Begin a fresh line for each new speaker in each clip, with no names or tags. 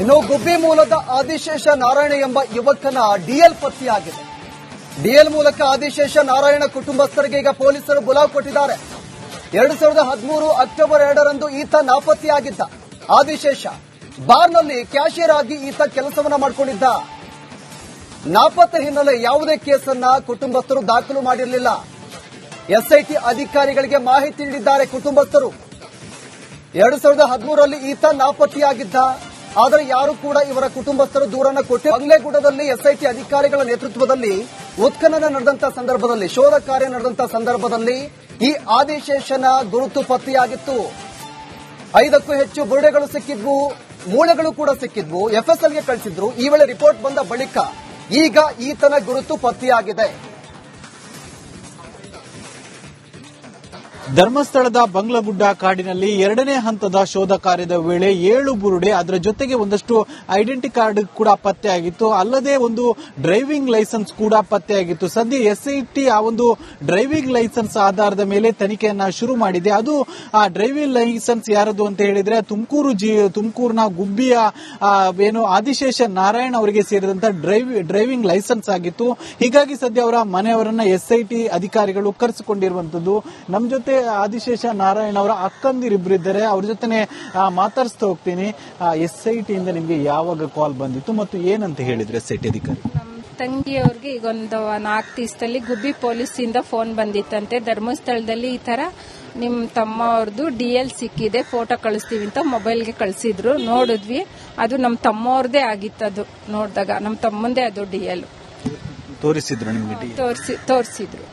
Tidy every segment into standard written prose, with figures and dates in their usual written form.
ಇನ್ನು ಗುಬ್ಬಿ ಮೂಲದ ಆದಿಶೇಷ ನಾರಾಯಣ ಎಂಬ ಯುವಕನ ಡಿಎಲ್ ಪತ್ತೆಯಾಗಿದೆ. ಡಿಎಲ್ ಮೂಲಕ ಆದಿಶೇಷ ನಾರಾಯಣ ಕುಟುಂಬಸ್ಥರಿಗೆ ಈಗ ಪೊಲೀಸರು ಬುಲಾವ್ ಕೊಟ್ಟಿದ್ದಾರೆ. 2013 ಅಕ್ಟೋಬರ್ 2ರಂದು ಈತ ನಾಪತ್ತೆಯಾಗಿದ್ದ. ಆದಿಶೇಷ ಬಾರ್ನಲ್ಲಿ ಕ್ಯಾಶಿಯರ್ ಆಗಿ ಈತ ಕೆಲಸವನ್ನ ಮಾಡಿಕೊಂಡಿದ್ದ. ನಾಪತ್ತೆ ಹಿನ್ನೆಲೆ ಯಾವುದೇ ಕೇಸನ್ನ ಕುಟುಂಬಸ್ಥರು ದಾಖಲು ಮಾಡಿರಲಿಲ್ಲ. ಎಸ್ಐಟಿ ಅಧಿಕಾರಿಗಳಿಗೆ ಮಾಹಿತಿ ನೀಡಿದ್ದಾರೆ ಕುಟುಂಬಸ್ಥರು. 2013ರಲ್ಲಿ ಈತ ನಾಪತ್ತೆಯಾಗಿದ್ದ. ಆದರೆ ಯಾರು ಕೂಡ ಇವರ ಕುಟುಂಬಸ್ಥರು ದೂರನ್ನ ಕೊಟ್ಟು ಬಂಗ್ಲೆಗೂಡದಲ್ಲಿ ಎಸ್ಐಟಿ ಅಧಿಕಾರಿಗಳ ನೇತೃತ್ವದಲ್ಲಿ ಉತ್ಖನನ ನಡೆದಂತಹ ಸಂದರ್ಭದಲ್ಲಿ, ಶೋಧ ಕಾರ್ಯ ನಡೆದಂತಹ ಸಂದರ್ಭದಲ್ಲಿ ಈ ಆದಿಶೇಷನ ಗುರುತು ಪತ್ತೆಯಾಗಿತ್ತು. 5ಕ್ಕೂ ಹೆಚ್ಚು ಬುರುಡೆಗಳು ಸಿಕ್ಕಿದ್ವು, ಮೂಳೆಗಳು ಕೂಡ ಸಿಕ್ಕಿದ್ವು. ಎಫ್ಎಸ್ಎಲ್ಗೆ ಕಳಿಸಿದ್ರು. ಈ ವೇಳೆ ರಿಪೋರ್ಟ್ ಬಂದ ಬಳಿಕ ಈಗ ಈತನ ಗುರುತು ಪತ್ತೆಯಾಗಿದೆ.
ಧರ್ಮಸ್ಥಳದ ಬಂಗ್ಲಗುಡ್ಡ ಕಾಡಿನಲ್ಲಿ 2ನೇ ಹಂತದ ಶೋಧ ಕಾರ್ಯದ ವೇಳೆ 7 ಬುರುಡೆ, ಅದರ ಜೊತೆಗೆ ಒಂದಷ್ಟು ಐಡೆಂಟಿ ಕಾರ್ಡ್ ಕೂಡ ಪತ್ತೆಯಾಗಿತ್ತು. ಅಲ್ಲದೆ ಒಂದು ಡ್ರೈವಿಂಗ್ ಲೈಸೆನ್ಸ್ ಕೂಡ ಪತ್ತೆಯಾಗಿತ್ತು. ಸದ್ಯ ಎಸ್ಐಟಿ ಆ ಒಂದು ಡ್ರೈವಿಂಗ್ ಲೈಸೆನ್ಸ್ ಆಧಾರದ ಮೇಲೆ ತನಿಖೆಯನ್ನ ಶುರು ಮಾಡಿದೆ. ಅದು ಆ ಡ್ರೈವಿಂಗ್ ಲೈಸೆನ್ಸ್ ಯಾರದು ಅಂತ ಹೇಳಿದ್ರೆ ತುಮಕೂರಿನ ಗುಬ್ಬಿಯ ಏನು ಆದಿಶೇಷ ನಾರಾಯಣ ಅವರಿಗೆ ಸೇರಿದಂತ ಡ್ರೈವಿಂಗ್ ಲೈಸೆನ್ಸ್ ಆಗಿತ್ತು. ಹೀಗಾಗಿ ಸದ್ಯ ಅವರ ಮನೆಯವರನ್ನ ಎಸ್ಐಟಿ ಅಧಿಕಾರಿಗಳು ಕರೆಸಿಕೊಂಡಿರುವಂತದ್ದು. ನಮ್ಮ ಜೊತೆ ಆದಿಶೇಷ ನಾರಾಯಣ ಅವರ ಅಕ್ಕಂದಿರಿಬ್ಬರಿದ್ದಾರೆ. ಅವ್ರ ಜೊತೆ ಮಾತಾಡಿಸ್ತಾ ಹೋಗ್ತೀನಿ. ಎಸ್ಐಟಿ ಇಂದ ನಿಮ್ಗೆ ಯಾವಾಗ ಕಾಲ್ ಬಂದಿತ್ತು ಮತ್ತು ಏನಂತ ಹೇಳಿದ್ರು ಎಸ್ಐಟಿ ಅಧಿಕಾರಿ?
ತಂಗಿಯವ್ರಿಗೆ ಈಗ ಒಂದು 4 ದಿವಸದಲ್ಲಿ ಗುಬ್ಬಿ ಪೊಲೀಸ್ ಇಂದ ಫೋನ್ ಬಂದಿತ್ತಂತೆ. ಧರ್ಮಸ್ಥಳದಲ್ಲಿ ಈ ತರ ನಿಮ್ ತಮ್ಮ ಅವ್ರದ್ದು ಡಿಎಲ್ ಸಿಕ್ಕಿದೆ, ಫೋಟೋ ಕಳಿಸ್ತೀವಿ ಅಂತ ಮೊಬೈಲ್ಗೆ ಕಳಿಸಿದ್ರು. ನೋಡಿದ್ವಿ, ಅದು ನಮ್ ತಮ್ಮವ್ರದೇ ಆಗಿತ್ತು. ಅದು ನೋಡಿದಾಗ ನಮ್ ತಮ್ಮಂದೇ ಅದು ಡಿಎಲ್
ತೋರಿಸಿದ್ರು ನಿಮ್ಗೆ?
ತೋರಿಸಿದ್ರು.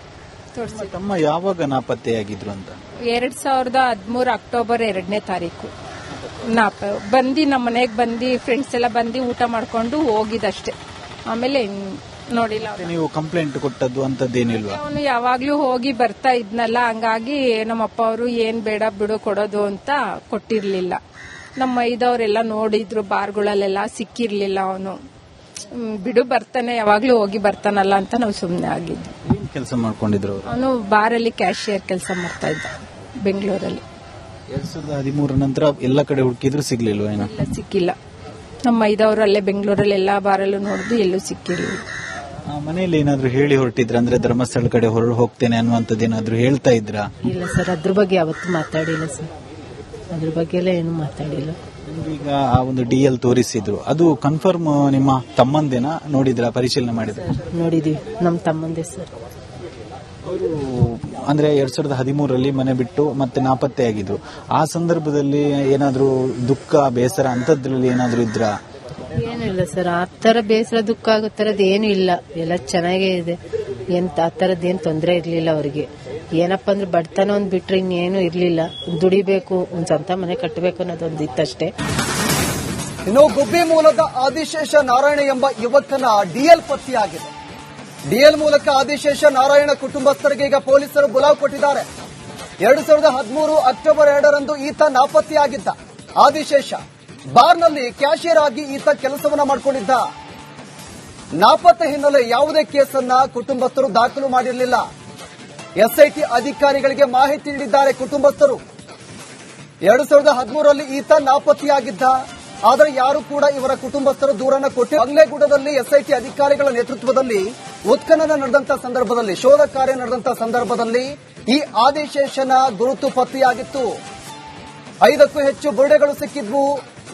ತಮ್ಮ ಯಾವಾಗ ನಾಪತ್ತೆಯಾಗಿದ್ರು ಅಂತ?
2013 ಅಕ್ಟೋಬರ್ 2ನೇ ತಾರೀಕು ಬಂದು ನಮ್ಮ ಮನೆಗೆ ಬಂದು ಫ್ರೆಂಡ್ಸ್ ಎಲ್ಲ ಬಂದು ಊಟ ಮಾಡ್ಕೊಂಡು ಹೋಗಿದಷ್ಟೇ. ಆಮೇಲೆ ನೋಡಿಲ್ಲ.
ನೀವು ಕಂಪ್ಲೇಂಟ್ ಕೊಟ್ಟದ್ದು ಅಂತದ್ದೇನಿಲ್ವಾ?
ಅವನು ಯಾವಾಗ್ಲೂ ಹೋಗಿ ಬರ್ತಾ ಇದ್ನಲ್ಲ, ಹಂಗಾಗಿ ನಮ್ಮಪ್ಪ ಅವರು ಏನ್ ಬೇಡ ಬಿಡು ಕೊಡೋದು ಅಂತ ಕೊಟ್ಟಿರ್ಲಿಲ್ಲ. ನಮ್ಮ ಐದವರೆಲ್ಲ ನೋಡಿದ್ರು, ಬಾರ್ಗಳಲ್ಲೆಲ್ಲ ಸಿಕ್ಕಿರ್ಲಿಲ್ಲ. ಅವನು ಬಿಡು ಬರ್ತಾನೆ, ಯಾವಾಗ್ಲೂ ಹೋಗಿ ಬರ್ತಾನಲ್ಲ ಅಂತ ನಾವು ಸುಮ್ನೆ ಆಗಿದ್ವಿ.
ಏನ್ ಕೆಲಸ ಮಾಡ್ಕೊಂಡಿದ್ರು?
ಅವನು ಬಾರಲ್ಲಿ ಕ್ಯಾಶಿಯರ್ ಕೆಲಸ ಮಾಡ್ತಾ ಇದ್ದ ಬೆಂಗಳೂರಲ್ಲಿ.
2013 ನಂತರ ಎಲ್ಲ ಕಡೆ ಹುಡುಕಿದ್ರು ಸಿಗ್ಲಿಲ್ವಾ?
ಎಲ್ಲ ಸಿಕ್ಕಿಲ್ಲ. ನಮ್ಮ ಐದವರು ಅಲ್ಲೇ ಬೆಂಗಳೂರಲ್ಲಿ ಎಲ್ಲಾ ಬಾರಲ್ಲೂ ನೋಡಿದ್ರು, ಎಲ್ಲೂ ಸಿಕ್ಕಿರ್ಲಿಲ್ಲ.
ಮನೆಯಲ್ಲಿ ಏನಾದ್ರು ಹೇಳಿ ಹೊರಟಿದ್ರ? ಅಂದ್ರೆ ಧರ್ಮಸ್ಥಳ ಕಡೆ ಹೋಗ್ತೇನೆ ಅನ್ನುವಂಥದ್ದು ಏನಾದ್ರು ಹೇಳ್ತಾ ಇದ್ರ?
ಇಲ್ಲ ಸರ್, ಅದ್ರ ಬಗ್ಗೆ ಯಾವತ್ತೂ ಮಾತಾಡಿಲ್ಲ ಸರ್. ಅದ್ರ ಬಗ್ಗೆ ಎಲ್ಲ ಏನು ಮಾತಾಡಿಲ್ಲ.
ಈಗ ಆ ಒಂದು ಡಿಎಲ್ ತೋರಿಸಿದ್ರು, ಅದು ಕನ್ಫರ್ಮ್ ನಿಮ್ಮ ತಮ್ಮಂದೇನಾ? ನೋಡಿದ್ರ, ಪರಿಶೀಲನೆ ಮಾಡಿದ್ರ?
ನೋಡಿದೀವಿ, ನಮ್ಮ ತಮ್ಮಂದೇ ಸರ್.
ಅವರು ಅಂದ್ರೆ 2013ರಲ್ಲಿ ಮನೆ ಬಿಟ್ಟು ಮತ್ತೆ ನಾಪತ್ತೆಯಾಗಿದ್ರು. ಆ ಸಂದರ್ಭದಲ್ಲಿ ಏನಾದ್ರು ದುಃಖ, ಬೇಸರ ಅಂತದ್ರಲ್ಲಿ ಏನಾದ್ರು ಇದ್ರ?
ಏನಿಲ್ಲ ಸರ್, ಆ ತರ ಬೇಸರ ದುಃಖ ಆಗೋ ತರದ್ ಏನು ಇಲ್ಲ. ಎಲ್ಲ ಚೆನ್ನಾಗೇ ಇದೆ. ಆ ತರದ್ದೇನು ತೊಂದರೆ ಇರ್ಲಿಲ್ಲ ಅವ್ರಿಗೆ. ಏನಪ್ಪಾ ಅಂದ್ರೆ ಬಡತನ ಒಂದ್ ಬಿಟ್ರೆ ಇನ್ನೇನು ಇರ್ಲಿಲ್ಲ. ದುಡಿಬೇಕು, ಒಂದ್ ಸ್ವಂತ ಮನೆ ಕಟ್ಟಬೇಕು ಅನ್ನೋದೊಂದು ಇತ್ತಷ್ಟೇ.
ಇನ್ನು ಗುಬ್ಬಿ ಮೂಲದ ಆದಿಶೇಷ ನಾರಾಯಣ ಎಂಬ ಯುವಕನ ಡಿಎಲ್ ಪತ್ತೆಯಾಗಿದೆ. ಡಿಎಲ್ ಮೂಲಕ ಆದಿಶೇಷ ನಾರಾಯಣ ಕುಟುಂಬಸ್ಥರಿಗೆ ಈಗ ಪೊಲೀಸರು ಬುಲಾವ್ ಕೊಟ್ಟಿದ್ದಾರೆ. 2013 ಅಕ್ಟೋಬರ್ 2ರಂದು ಈತ ನಾಪತ್ತೆಯಾಗಿದ್ದ. ಆದಿಶೇಷ ಬಾರ್ನಲ್ಲಿ ಕ್ಯಾಶಿಯರ್ ಆಗಿ ಈತ ಕೆಲಸವನ್ನ ಮಾಡಿಕೊಂಡಿದ್ದ. ನಾಪತ್ತೆ ಹಿನ್ನೆಲೆ ಯಾವುದೇ ಕೇಸನ್ನ ಕುಟುಂಬಸ್ಥರು ದಾಖಲು ಮಾಡಿರಲಿಲ್ಲ. ಎಸ್ಐಟಿ ಅಧಿಕಾರಿಗಳಿಗೆ ಮಾಹಿತಿ ನೀಡಿದ್ದಾರೆ ಕುಟುಂಬಸ್ಥರು. 2013ರಲ್ಲಿ ಈತ ನಾಪತ್ತೆಯಾಗಿದ್ದ. ಆದರೆ ಯಾರು ಕೂಡ ಇವರ ಕುಟುಂಬಸ್ಥರು ದೂರನ್ನ ಕೊಟ್ಟು ಬಂಗ್ಲೆಗೂಡದಲ್ಲಿ ಎಸ್ಐಟಿ ಅಧಿಕಾರಿಗಳ ನೇತೃತ್ವದಲ್ಲಿ ಉತ್ಖನನ ನಡೆದಂತಹ ಸಂದರ್ಭದಲ್ಲಿ, ಶೋಧ ಕಾರ್ಯ ನಡೆದಂತಹ ಸಂದರ್ಭದಲ್ಲಿ ಈ ಆದಿಶೇಷನ ಗುರುತು ಪತ್ತೆಯಾಗಿತ್ತು. 5ಕ್ಕೂ ಹೆಚ್ಚು ಬುರುಡೆಗಳು ಸಿಕ್ಕಿದ್ವು,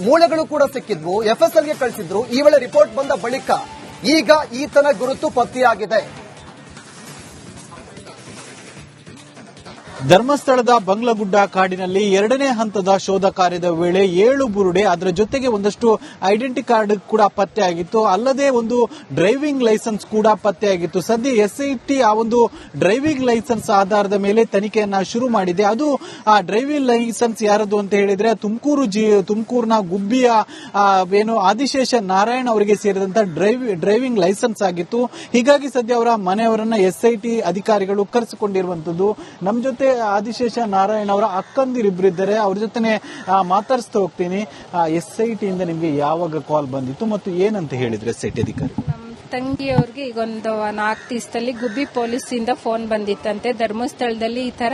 ಮೂಳೆಗಳು ಕೂಡ ಸಿಕ್ಕಿದ್ವು. ಎಫ್ಎಸ್ಎಲ್ಗೆ ಕಳಿಸಿದ್ರು. ಈ ವೇಳೆ ರಿಪೋರ್ಟ್ ಬಂದ ಬಳಿಕ ಈಗ ಈತನ ಗುರುತು ಪತ್ತೆಯಾಗಿದೆ.
ಧರ್ಮಸ್ಥಳದ ಬಂಗ್ಲಗುಡ್ಡ ಕಾಡಿನಲ್ಲಿ 2ನೇ ಹಂತದ ಶೋಧ ಕಾರ್ಯದ ವೇಳೆ 7 ಬುರುಡೆ, ಅದರ ಜೊತೆಗೆ ಒಂದಷ್ಟು ಐಡೆಂಟಿ ಕಾರ್ಡ್ ಕೂಡ ಪತ್ತೆಯಾಗಿತ್ತು. ಅಲ್ಲದೆ ಒಂದು ಡ್ರೈವಿಂಗ್ ಲೈಸೆನ್ಸ್ ಕೂಡ ಪತ್ತೆಯಾಗಿತ್ತು. ಸದ್ಯ ಎಸ್ಐಟಿ ಆ ಒಂದು ಡ್ರೈವಿಂಗ್ ಲೈಸೆನ್ಸ್ ಆಧಾರದ ಮೇಲೆ ತನಿಖೆಯನ್ನ ಶುರು ಮಾಡಿದೆ. ಅದು ಆ ಡ್ರೈವಿಂಗ್ ಲೈಸೆನ್ಸ್ ಯಾರದು ಅಂತ ಹೇಳಿದ್ರೆ ತುಮಕೂರಿನ ಗುಬ್ಬಿಯ ಏನು ಆದಿಶೇಷ ನಾರಾಯಣ ಅವರಿಗೆ ಸೇರಿದಂತ ಡ್ರೈವಿಂಗ್ ಲೈಸೆನ್ಸ್ ಆಗಿತ್ತು. ಹೀಗಾಗಿ ಸದ್ಯ ಅವರ ಮನೆಯವರನ್ನ ಎಸ್ಐಟಿ ಅಧಿಕಾರಿಗಳು ಕರೆಸಿಕೊಂಡಿರುವಂತದ್ದು. ನಮ್ಮ ಜೊತೆ ಆದಿಶೇಷ ನಾರಾಯಣ ಅವರ ಅಕ್ಕಂದಿರಿಬ್ಬರಿದ್ದಾರೆ. ಅವ್ರ ಜೊತೆ ಮಾತಾಡಿಸ್ತಾ ಹೋಗ್ತೀನಿ. ಎಸ್ಐಟಿ ಇಂದ ನಿಮ್ಗೆ ಯಾವಾಗ ಕಾಲ್ ಬಂದಿತ್ತು ಮತ್ತು ಏನಂತ ಹೇಳಿದ್ರು ಎಸ್ಐಟಿ ಅಧಿಕಾರಿ?
ತಂಗಿಯವ್ರಿಗೆ ಈಗ ಒಂದು 4 ದಿವಸದಲ್ಲಿ ಗುಬ್ಬಿ ಪೊಲೀಸ್ ಇಂದ ಫೋನ್ ಬಂದಿತ್ತಂತೆ. ಧರ್ಮಸ್ಥಳದಲ್ಲಿ ಈ ತರ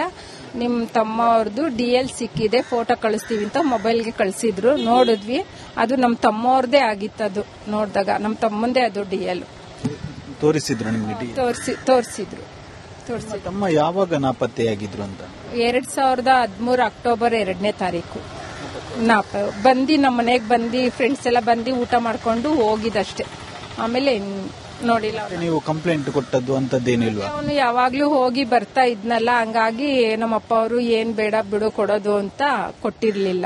ನಿಮ್ ತಮ್ಮ ಅವ್ರದ್ದು ಡಿಎಲ್ ಸಿಕ್ಕಿದೆ, ಫೋಟೋ ಕಳಿಸ್ತೀವಿ ಅಂತ ಮೊಬೈಲ್ಗೆ ಕಳಿಸಿದ್ರು. ನೋಡಿದ್ವಿ, ಅದು ನಮ್ಮ ತಮ್ಮವ್ರದೇ ಆಗಿತ್ತು. ಅದು ನೋಡಿದಾಗ ನಮ್ಮ ತಮ್ಮಂದೇ ಅದು DL
ತೋರಿಸಿದ್ರು ನಿಮ್ಗೆ?
ತೋರಿಸಿದ್ರು.
ತಮ್ಮ ಯಾವಾಗ ನಾಪತ್ತೆಯಾಗಿದ್ರು ಅಂತ?
2013 ಅಕ್ಟೋಬರ್ 2ನೇ ತಾರೀಕು ಬಂದು ನಮ್ಮ ಮನೆಗೆ ಬಂದು ಫ್ರೆಂಡ್ಸ್ ಎಲ್ಲ ಬಂದು ಊಟ ಮಾಡ್ಕೊಂಡು ಹೋಗಿದಷ್ಟೇ. ಆಮೇಲೆ ನೋಡಿಲ್ಲ.
ನೀವು ಕಂಪ್ಲೇಂಟ್ ಕೊಟ್ಟದ್ದು ಅಂತದ್ದೇನಿಲ್ವಾ?
ಅವನು ಯಾವಾಗ್ಲೂ ಹೋಗಿ ಬರ್ತಾ ಇದ್ನಲ್ಲ, ಹಂಗಾಗಿ ನಮ್ಮಪ್ಪ ಅವರು ಏನ್ ಬೇಡ ಬಿಡು ಕೊಡೋದು ಅಂತ ಕೊಟ್ಟಿರ್ಲಿಲ್ಲ.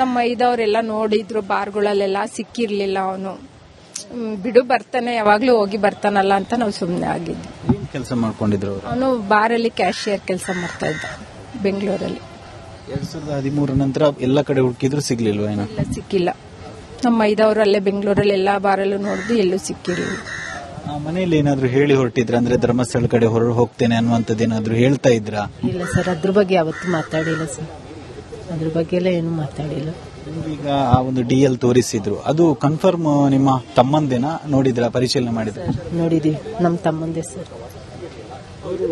ನಮ್ಮ ಐದವರೆಲ್ಲ ನೋಡಿದ್ರು, ಬಾರ್ಗಳಲ್ಲೆಲ್ಲ ಸಿಕ್ಕಿರ್ಲಿಲ್ಲ. ಅವನು ಬಿಡು ಬರ್ತಾನೆ, ಯಾವಾಗ್ಲೂ ಹೋಗಿ ಬರ್ತಾನಲ್ಲ ಅಂತ ನಾವು ಸುಮ್ನೆ ಆಗಿದ್ವಿ.
ಏನ್ ಕೆಲಸ ಮಾಡ್ಕೊಂಡಿದ್ರು ಅವರು?
ಅವನು ಬಾರಲ್ಲಿ ಕ್ಯಾಶಿಯರ್ ಕೆಲಸ ಮಾಡ್ತಾ ಇದ್ದ ಬೆಂಗಳೂರಲ್ಲಿ.
2013 ನಂತರ ಎಲ್ಲ ಕಡೆ ಹುಡುಕಿದ್ರು ಸಿಗ್ಲಿಲ್ವಾ? ಏನೋ
ಎಲ್ಲ ಸಿಕ್ಕಿಲ್ಲ. ನಮ್ಮ ಐದವರು ಅಲ್ಲೇ ಬೆಂಗಳೂರಲ್ಲಿ ಎಲ್ಲಾ ಬಾರಲ್ಲೂ ನೋಡಿದ್ರು, ಎಲ್ಲೂ ಸಿಕ್ಕಿರಲಿಲ್ಲ.
ಮನೆಯಲ್ಲಿ ಏನಾದ್ರು ಹೇಳಿ ಹೊರಟಿದ್ರ? ಅಂದ್ರೆ ಧರ್ಮಸ್ಥಳ ಕಡೆ ಹೋಗ್ತೇನೆ ಅನ್ನುವಂಥದ್ದು ಏನಾದ್ರು ಹೇಳ್ತಾ ಇದ್ರಾ?
ಇಲ್ಲ ಸರ್, ಅದ್ರ ಬಗ್ಗೆ ಯಾವತ್ತೂ ಮಾತಾಡಿಲ್ಲ ಸರ್. ಅದ್ರ ಬಗ್ಗೆ ಎಲ್ಲ ಏನು ಮಾತಾಡಿಲ್ಲ.
ಈಗ ಆ ಒಂದು DL ತೋರಿಸಿದ್ರು, ಅದು ಕನ್ಫರ್ಮ್ ನಿಮ್ಮ ತಮ್ಮಂದೇನಾ? ನೋಡಿದ್ರ, ಪರಿಶೀಲನೆ ಮಾಡಿದ್ರ?
ನೋಡಿದೀವಿ, ನಮ್ಮ ತಮ್ಮಂದೇ ಸರ್.
ಅವರು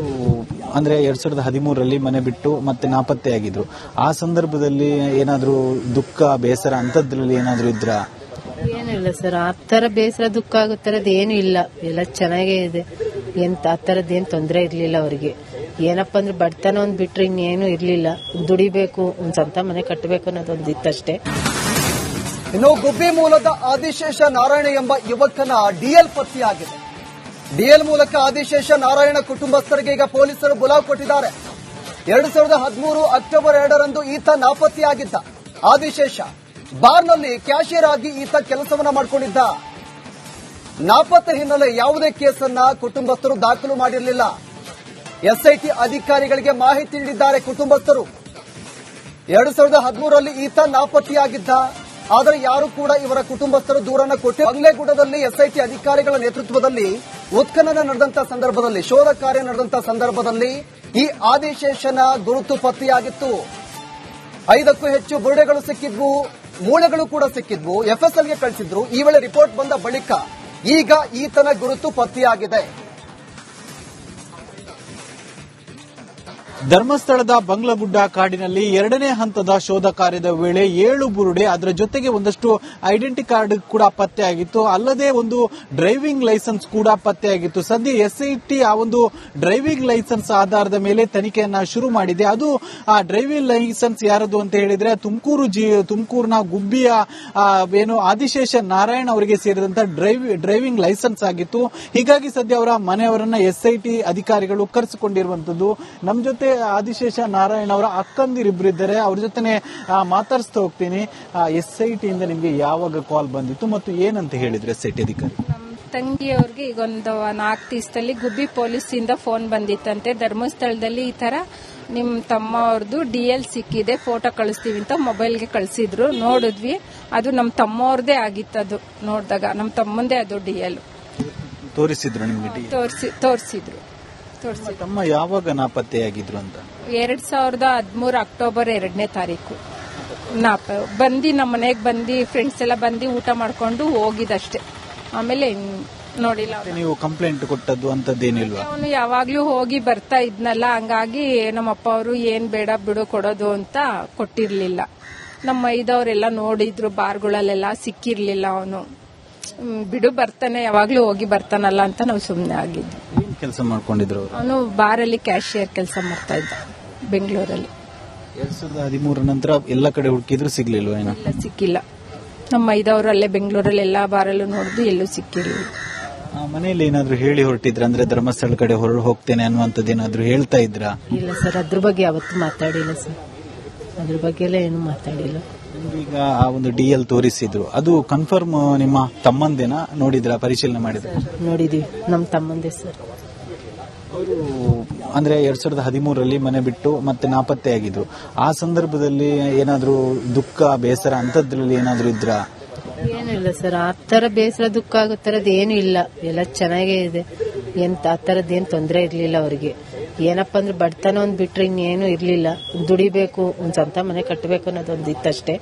ಅಂದ್ರೆ 2013ರಲ್ಲಿ ಮನೆ ಬಿಟ್ಟು ಮತ್ತೆ ನಾಪತ್ತೆಯಾಗಿದ್ರು. ಆ ಸಂದರ್ಭದಲ್ಲಿ ಏನಾದ್ರು ದುಃಖ, ಬೇಸರ ಅಂತದ್ರಲ್ಲಿ ಏನಾದ್ರು ಇದ್ರ?
ಏನಿಲ್ಲ ಸರ್, ಆ ತರ ಬೇಸರ ದುಃಖ ಆಗೋ ತರದ್ ಏನು ಇಲ್ಲ. ಎಲ್ಲ ಚೆನ್ನಾಗೇ ಇದೆ. ಆ ತರದ್ದೇನು ತೊಂದರೆ ಇರ್ಲಿಲ್ಲ ಅವರಿಗೆ. ಏನಪ್ಪಾ ಅಂದ್ರೆ ಬಡತನ ಒಂದ್ ಬಿಟ್ರೆ ಇನ್ನೇನು ಇರ್ಲಿಲ್ಲ. ದುಡಿಬೇಕು, ಒಂದ್ ಸ್ವಂತ ಮನೆ ಕಟ್ಟಬೇಕು ಅನ್ನೋದೊಂದು ಇತ್ತಷ್ಟೇ.
ಇನ್ನು ಗುಬ್ಬಿ ಮೂಲದ ಆದಿಶೇಷ ನಾರಾಯಣ ಎಂಬ ಯುವಕನ DL ಪತ್ತೆಯಾಗಿದೆ. DL ಮೂಲಕ ಆದಿಶೇಷ ನಾರಾಯಣ ಕುಟುಂಬಸ್ಥರಿಗೆ ಈಗ ಪೊಲೀಸರು ಬುಲಾವ್ ಕೊಟ್ಟಿದ್ದಾರೆ. 2013 ಅಕ್ಟೋಬರ್ 2ರಂದು ಈತ ನಾಪತ್ತೆಯಾಗಿದ್ದ. ಆದಿಶೇಷ ಬಾರ್ನಲ್ಲಿ ಕ್ಯಾಶಿಯರ್ ಆಗಿ ಈತ ಕೆಲಸವನ್ನ ಮಾಡಿಕೊಂಡಿದ್ದ. ನಾಪತ್ತೆ ಹಿನ್ನೆಲೆ ಯಾವುದೇ ಕೇಸನ್ನ ಕುಟುಂಬಸ್ಥರು ದಾಖಲು ಮಾಡಿರಲಿಲ್ಲ. SIT ಅಧಿಕಾರಿಗಳಿಗೆ ಮಾಹಿತಿ ನೀಡಿದ್ದಾರೆ ಕುಟುಂಬಸ್ಥರು. 2013ರಲ್ಲಿ ಈತ ನಾಪತ್ತೆಯಾಗಿದ್ದ. ಆದರೆ ಯಾರು ಕೂಡ ಇವರ ಕುಟುಂಬಸ್ಥರು ದೂರನ್ನ ಕೊಟ್ಟು ಬಂಗ್ಲೆಗೂಡದಲ್ಲಿ SIT ಅಧಿಕಾರಿಗಳ ನೇತೃತ್ವದಲ್ಲಿ ಉತ್ಖನನ ನಡೆದಂತಹ ಸಂದರ್ಭದಲ್ಲಿ, ಶೋಧ ಕಾರ್ಯ ನಡೆದಂತಹ ಸಂದರ್ಭದಲ್ಲಿ ಈ ಆದಿಶೇಷನ ಗುರುತು ಪತ್ತೆಯಾಗಿತ್ತು. 5ಕ್ಕೂ ಹೆಚ್ಚು ಬುರುಡೆಗಳು ಸಿಕ್ಕಿದ್ವು, ಮೂಳೆಗಳು ಕೂಡ ಸಿಕ್ಕಿದ್ವು. FSLಗೆ ಕಳಿಸಿದ್ರು. ಈ ವೇಳೆ ರಿಪೋರ್ಟ್ ಬಂದ ಬಳಿಕ ಈಗ ಈತನ ಗುರುತು ಪತ್ತೆಯಾಗಿದೆ.
ಧರ್ಮಸ್ಥಳದ ಬಂಗ್ಲಗುಡ್ಡ ಕಾಡಿನಲ್ಲಿ 2ನೇ ಹಂತದ ಶೋಧ ಕಾರ್ಯದ ವೇಳೆ 7 ಬುರುಡೆ, ಅದರ ಜೊತೆಗೆ ಒಂದಷ್ಟು ಐಡೆಂಟಿ ಕಾರ್ಡ್ ಕೂಡ ಪತ್ತೆಯಾಗಿತ್ತು. ಅಲ್ಲದೆ ಒಂದು ಡ್ರೈವಿಂಗ್ ಲೈಸೆನ್ಸ್ ಕೂಡ ಪತ್ತೆಯಾಗಿತ್ತು. ಸದ್ಯ SIT ಆ ಒಂದು ಡ್ರೈವಿಂಗ್ ಲೈಸೆನ್ಸ್ ಆಧಾರದ ಮೇಲೆ ತನಿಖೆಯನ್ನ ಶುರು ಮಾಡಿದೆ. ಅದು ಆ ಡ್ರೈವಿಂಗ್ ಲೈಸೆನ್ಸ್ ಯಾರದು ಅಂತ ಹೇಳಿದ್ರೆ ತುಮಕೂರಿನ ಗುಬ್ಬಿಯ ಏನು ಆದಿಶೇಷ ನಾರಾಯಣ ಅವರಿಗೆ ಸೇರಿದಂತ ಡ್ರೈವಿಂಗ್ ಲೈಸೆನ್ಸ್ ಆಗಿತ್ತು. ಹೀಗಾಗಿ ಸದ್ಯ ಅವರ ಮನೆಯವರನ್ನ SIT ಅಧಿಕಾರಿಗಳು ಕರೆಸಿಕೊಂಡಿರುವಂತದ್ದು. ನಮ್ಮ ಜೊತೆ ಆದಿಶೇಷ ನಾರಾಯಣ ಅವರ ಅಕ್ಕಂದಿರಿಬ್ಬರಿದ್ದಾರೆ, ಅವ್ರ ಜೊತೆ ಮಾತಾಡಿಸ್ತಾ ಹೋಗ್ತೀನಿ. SIT ಇಂದ ನಿಮ್ಗೆ ಯಾವಾಗ ಕಾಲ್ ಬಂದಿತ್ತು ಮತ್ತು ಏನಂತ ಹೇಳಿದ್ರು SIT ಅಧಿಕಾರಿ?
ನಮ್ಮ ತಂಗಿಯವ್ರಿಗೆ ಈಗ ಒಂದು 4 ದಿವಸದಲ್ಲಿ ಗುಬ್ಬಿ ಪೊಲೀಸಿಂದ ಫೋನ್ ಬಂದಿತ್ತಂತೆ. ಧರ್ಮಸ್ಥಳದಲ್ಲಿ ಈ ತರ ನಿಮ್ ತಮ್ಮ ಅವ್ರದ್ದು DL ಸಿಕ್ಕಿದೆ, ಫೋಟೋ ಕಳಿಸ್ತೀವಿ ಅಂತ ಮೊಬೈಲ್ಗೆ ಕಳಿಸಿದ್ರು. ನೋಡಿದ್ವಿ, ಅದು ನಮ್ಮ ತಮ್ಮವ್ರದೇ ಆಗಿತ್ತು. ಅದು ನೋಡಿದಾಗ ನಮ್ಮ ತಮ್ಮಂದೇ ಅದು DL
ತೋರಿಸಿದ್ರು ನಿಮ್ಗೆ?
ತೋರಿಸಿದ್ರು.
ತಮ್ಮ ಯಾವಾಗ ನಾಪತ್ತೆಯಾಗಿದ್ರು ಅಂತ?
2013 ಅಕ್ಟೋಬರ್ 2ನೇ ತಾರೀಕು ಬಂದು ನಮ್ಮ ಮನೆಗೆ ಬಂದು ಫ್ರೆಂಡ್ಸ್ ಎಲ್ಲ ಬಂದು ಊಟ ಮಾಡ್ಕೊಂಡು ಹೋಗಿದಷ್ಟೇ. ಆಮೇಲೆ ನೋಡಿಲ್ಲ.
ನೀವು ಕಂಪ್ಲೇಂಟ್ ಕೊಟ್ಟದ್ದು ಅಂತದ್ದೇನಿಲ್ವಾ?
ಅವನು ಯಾವಾಗ್ಲೂ ಹೋಗಿ ಬರ್ತಾ ಇದ್ನಲ್ಲ, ಹಂಗಾಗಿ ನಮ್ಮಪ್ಪ ಅವರು ಏನ್ ಬೇಡ ಬಿಡು ಕೊಡೋದು ಅಂತ ಕೊಟ್ಟಿರ್ಲಿಲ್ಲ. ನಮ್ಮ ಐದವರೆಲ್ಲ ನೋಡಿದ್ರು, ಬಾರ್ಗಳಲ್ಲೆಲ್ಲ ಸಿಕ್ಕಿರ್ಲಿಲ್ಲ. ಅವನು ಬಿಡು ಬರ್ತಾನೆ, ಯಾವಾಗ್ಲೂ ಹೋಗಿ ಬರ್ತಾನಲ್ಲ ಅಂತ ನಾವು ಸುಮ್ನೆ ಆಗಿದ್ವಿ.
ಏನ್ ಕೆಲಸ ಮಾಡ್ಕೊಂಡಿದ್ರು?
ಅವನು ಬಾರಲ್ಲಿ ಕ್ಯಾಶಿಯರ್ ಕೆಲಸ ಮಾಡ್ತಾ ಇದ್ದ ಬೆಂಗಳೂರಲ್ಲಿ.
2013 ನಂತರ ಎಲ್ಲ ಕಡೆ ಹುಡುಕಿದ್ರು ಸಿಗ್ಲಿಲ್ವಾ? ಏನೋ
ಎಲ್ಲ ಸಿಕ್ಕಿಲ್ಲ. ನಮ್ಮ ಐದವರು ಅಲ್ಲೇ ಬೆಂಗಳೂರಲ್ಲಿ ಎಲ್ಲಾ ಬಾರಲ್ಲೂ ನೋಡಿದ್ರು, ಎಲ್ಲೂ ಸಿಕ್ಕಿರಲಿಲ್ಲ.
ಮನೆಯಲ್ಲಿ ಏನಾದ್ರು ಹೇಳಿ ಹೊರಟಿದ್ರ? ಅಂದ್ರೆ ಧರ್ಮಸ್ಥಳ ಕಡೆ ಹೋಗ್ತೇನೆ ಅನ್ನುವಂಥದ್ದು ಏನಾದ್ರು ಹೇಳ್ತಾ ಇದ್ರ?
ಇಲ್ಲ ಸರ್, ಅದ್ರ ಬಗ್ಗೆ ಯಾವತ್ತೂ ಮಾತಾಡಿಲ್ಲ ಸರ್. ಅದ್ರ ಬಗ್ಗೆ ಎಲ್ಲ ಏನು ಮಾತಾಡಿಲ್ಲ.
ಈಗ ಆ ಒಂದು DL ತೋರಿಸಿದ್ರು, ಅದು ಕನ್ಫರ್ಮ್ ನಿಮ್ಮ ತಮ್ಮಂದೇನಾ? ನೋಡಿದ್ರ, ಪರಿಶೀಲನೆ ಮಾಡಿದ್ರ?
ನೋಡಿದೀವಿ, ನಮ್ಮ ತಮ್ಮಂದೇ ಸರ್.
ಅವರು ಅಂದ್ರೆ 2013ರಲ್ಲಿ ಮನೆ ಬಿಟ್ಟು ಮತ್ತೆ ನಾಪತ್ತೆಯಾಗಿದ್ರು. ಆ ಸಂದರ್ಭದಲ್ಲಿ ಏನಾದ್ರು ದುಃಖ, ಬೇಸರ ಅಂತದ್ರಲ್ಲಿ ಏನಾದ್ರು ಇದ್ರ?
ಏನಿಲ್ಲ ಸರ್, ಆ ತರ ಬೇಸರ ದುಃಖ ಆಗೋ ತರದ್ ಏನು ಇಲ್ಲ. ಎಲ್ಲ ಚೆನ್ನಾಗೇ ಇದೆ. ಆ ತರದ್ದೇನು ತೊಂದರೆ ಇರ್ಲಿಲ್ಲ ಅವರಿಗೆ. ಏನಪ್ಪಾ ಅಂದ್ರೆ ಬಡತನ ಒಂದ್ ಬಿಟ್ರೆ ಇನ್ನೇನು ಇರ್ಲಿಲ್ಲ. ದುಡಿಬೇಕು, ಒಂದ್ ಸ್ವಂತ ಮನೆ ಕಟ್ಟಬೇಕು ಅನ್ನೋದೊಂದು ಇತ್ತಷ್ಟೇ.